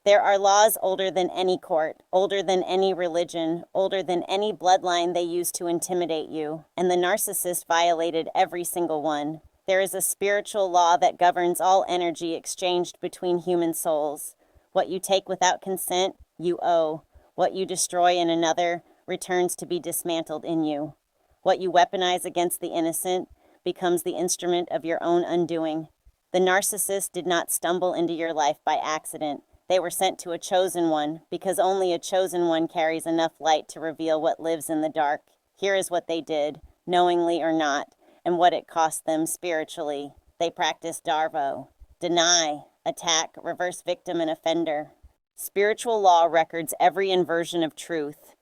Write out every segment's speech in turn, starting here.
There are laws older than any court, older than any religion, older than any bloodline they used to intimidate you, and the narcissist violated every single one. There is a spiritual law that governs all energy exchanged between human souls. What you take without consent, you owe. What you destroy in another returns to be dismantled in you. What you weaponize against the innocent becomes the instrument of your own undoing. The narcissist did not stumble into your life by accident. They were sent to a chosen one, because only a chosen one carries enough light to reveal what lives in the dark. Here is what they did, knowingly or not, and what it cost them spiritually. They practiced Darvo: deny, attack, reverse victim and offender. Spiritual law records every inversion of truth.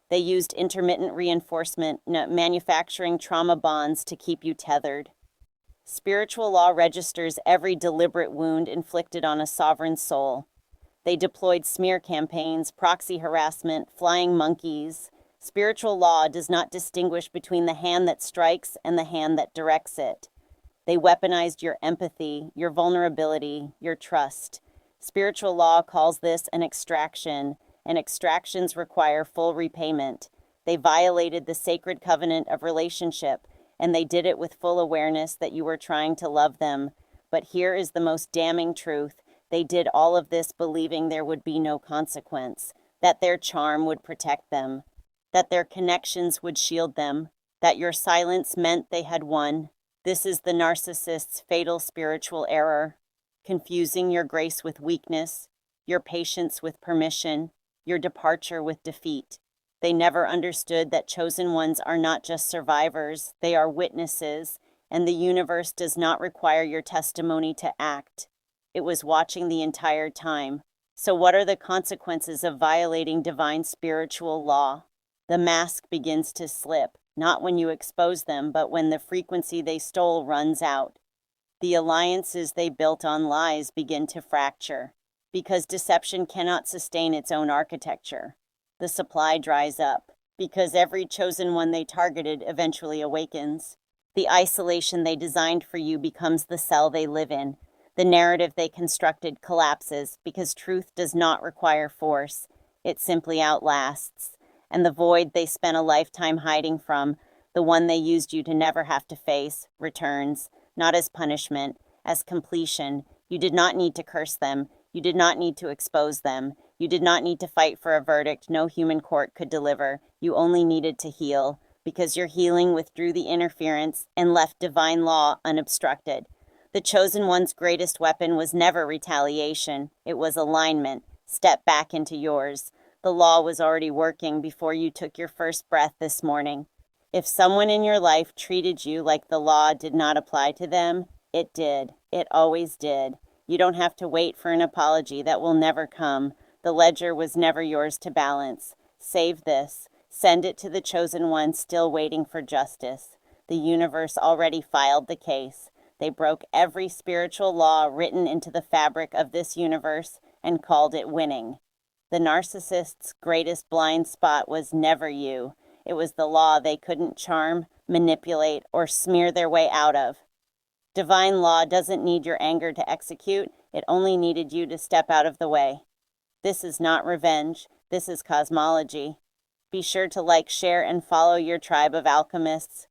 They used intermittent reinforcement, manufacturing trauma bonds to keep you tethered. Spiritual law registers every deliberate wound inflicted on a sovereign soul. They deployed smear campaigns, proxy harassment, flying monkeys. Spiritual law does not distinguish between the hand that strikes and the hand that directs it. They weaponized your empathy, your vulnerability, your trust. Spiritual law calls this an extraction, and extractions require full repayment. They violated the sacred covenant of relationship, and they did it with full awareness that you were trying to love them. But here is the most damning truth. They did all of this believing there would be no consequence, that their charm would protect them, that their connections would shield them, that your silence meant they had won. This is the narcissist's fatal spiritual error, confusing your grace with weakness, your patience with permission, your departure with defeat. They never understood that chosen ones are not just survivors, they are witnesses, and the universe does not require your testimony to act. It was watching the entire time. So what are the consequences of violating divine spiritual law? The mask begins to slip, not when you expose them, but when the frequency they stole runs out. The alliances they built on lies begin to fracture, because deception cannot sustain its own architecture. The supply dries up, because every chosen one they targeted eventually awakens. The isolation they designed for you becomes the cell they live in. The narrative they constructed collapses, because truth does not require force. It simply outlasts. And the void they spent a lifetime hiding from, the one they used you to never have to face, returns, not as punishment, as completion. You did not need to curse them. You did not need to expose them. You did not need to fight for a verdict no human court could deliver. You only needed to heal, because your healing withdrew the interference and left divine law unobstructed. The chosen one's greatest weapon was never retaliation. It was alignment. Step back into yours. The law was already working before you took your first breath this morning. If someone in your life treated you like the law did not apply to them, it did. It always did. You don't have to wait for an apology that will never come. The ledger was never yours to balance. Save this. Send it to the chosen one still waiting for justice. The universe already filed the case. They broke every spiritual law written into the fabric of this universe and called it winning. The narcissist's greatest blind spot was never you. It was the law they couldn't charm, manipulate, or smear their way out of. Divine law doesn't need your anger to execute. It only needed you to step out of the way. This is not revenge. This is cosmology. Be sure to like, share, and follow your tribe of alchemists.